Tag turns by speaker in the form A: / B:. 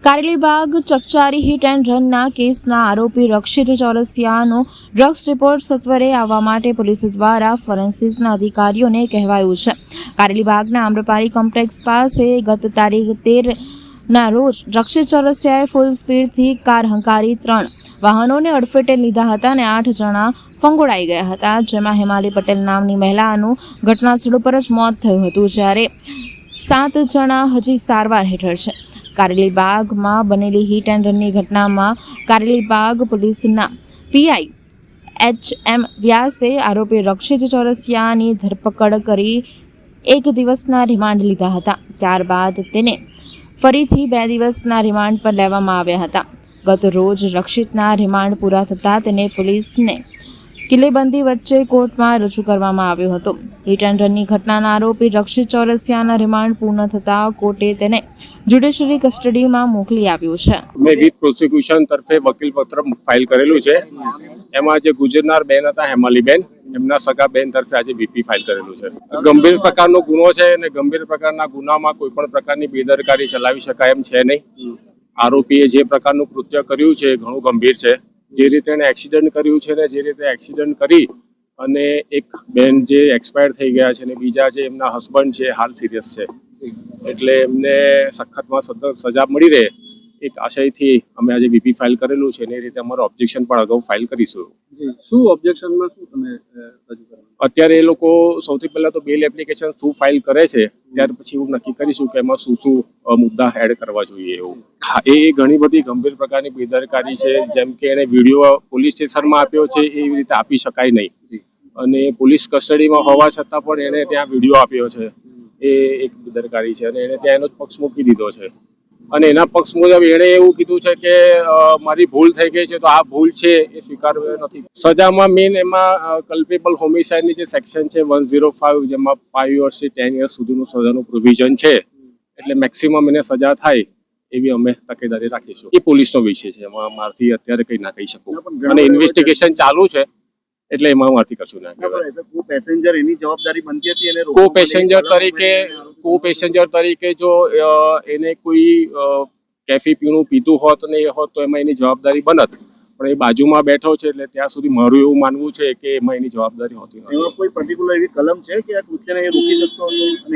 A: Karelibaug ચકચારી hit and રનના કેસના આરોપી રક્ષિત ચોરસિયાનો drugs report સત્વરે આવવા માટે પોલીસ દ્વારા ફોરેન્સિક્સના અધિકારીઓને કહેવાયું છે। કારેલીબાગના આમ્રપારી કોમ્પ્લેક્સ પાસે ગત તારીખ 13ના રોજ રક્ષિત ચોરસિયાએ ફૂલ સ્પીડથી કાર હંકારી 3 વાહનોને અડફેટે લીધા હતા અને 8 જણા ફંગોળાઈ ગયા હતા, જેમાં હેમાલી પટેલ નામની મહિલાનું ઘટનાસ્થળ પર જ મોત થયું હતું, જ્યારે 7 જણા હજી સારવાર હેઠળ છે। કારેલીબાગમાં બનેલી હિટ એન્ડ રનની ઘટનામાં કારેલીબાગ પોલીસના પીઆઈ એચ.એમ. વ્યાસે આરોપી રક્ષિત ચોરસિયાની ધરપકડ કરી 1 દિવસના રિમાન્ડ લીધા હતા। ત્યારબાદ તેને ફરીથી 2 દિવસના રિમાન્ડ પર લેવામાં આવ્યા હતા। ગત રોજ રક્ષિતના રિમાન્ડ પૂરા થતાં તેને પોલીસને કિલ્લેબંધી વચ્ચે કોર્ટમાં રજૂ કરવામાં આવ્યો હતો। હિટ એન્ડ રનની ઘટનાના આરોપી રક્ષિત ચોરસિયાના રિમાન્ડ પૂર્ણ થતાં કોર્ટે તેને જ્યુડિશિયરી કસ્ટડીમાં મોકલી આપ્યો છે।
B: મેં વિથ પ્રોસિક્યુશન તરફે વકીલ પત્ર ફાઇલ કરેલું છે। એમાં જે ગુજરનાર બેન હતા હેમાલીબેન, એમના સગા બેન તરફે આજે વીપી ફાઇલ કરેલું છે। ગંભીર પ્રકારનો ગુનો છે અને ગંભીર પ્રકારના ગુનામાં કોઈ પણ પ્રકારની બેદરકારી ચલાવી શકાય એમ છે નહીં। આરોપીએ જે પ્રકારનું કૃત્ય કર્યું છે એ ઘણું ગંભીર છે। જે રીતે એને એક્સિડન્ટ કર્યું છે ને જે રીતે એક્સિડન્ટ કરી અને એક બેન જે એક્સપાયર થઈ ગયા છે અને બીજા જે એમના હસબન્ડ છે હાલ સિરિયસ છે, એટલે એમને સખતમાં સખત સજા મળી રહે એક આશયથી અમે આજે વીપી ફાઇલ કરેલું છે અને એ રીતે અમારો ઓબ્જેક્શન પણ અગાઉ ફાઇલ કરીશું।
C: શું ઓબ્જેક્શનમાં શું તમે રજૂ કરો?
B: અત્યારે એ લોકો સૌથી પહેલા તો બેલ એપ્લિકેશન શું ફાઇલ કરે છે ત્યાર પછી એવું નક્કી કરીશું કે એમાં શું મુદ્દા એડ કરવા જોઈએ એવું। હા, એ ઘણી બધી ગંભીર પ્રકારની બેદરકારી છે, જેમ કે એને વિડીયો પોલીસ સ્ટેશનમાં આપ્યો છે એવી રીતે આપી શકાય નહીં અને પોલીસ કસ્ટડીમાં હોવા છતાં પણ એને ત્યાં વિડીયો આપ્યો છે, એ એક બેદરકારી છે અને એને ત્યાં એનો જ પક્ષ મૂકી દીધો છે અને એના પક્ષ મુજબ એણે એવું કીધું છે કે મારી ભૂલ થઈ ગઈ છે, તો આ ભૂલ છે એ સ્વીકારવી નથી। સજામાં મેઇન એમાં કલ્પેબલ હોમિસાઇડની જે સેક્શન છે 105, જેમાં 5 yearsથી 10 years સુધીનું સજાનું પ્રોવિઝન છે, એટલે મેક્સિમમ એને સજા થાય એવી અમે તકેદારી રાખીશું। એ પોલીસનો વિષય છે, એમાં મારથી અત્યારે કંઈ ના કહી શકું અને ઇન્વેસ્ટિગેશન ચાલુ છે, એટલે એમાં મારથી કશું ના કહેવાય।
C: પેસેન્જર એની જવાબદારી બનતી હતી અને
B: કો પેસેન્જર તરીકે જો એને કોઈ કેફી પીણું પીતું હોત ને એ હોત તો એમાં એની જવાબદારી બનત, પણ એ બાજુમાં બેઠો છે એટલે ત્યાં સુધી મારું એવું માનવું છે કે એમાં એની જવાબદારી હોતી નથી।
C: કોઈ પર્ટિક્યુલર એવી કલમ છે કે આ કૃત્યને રોકી શકતો હતો?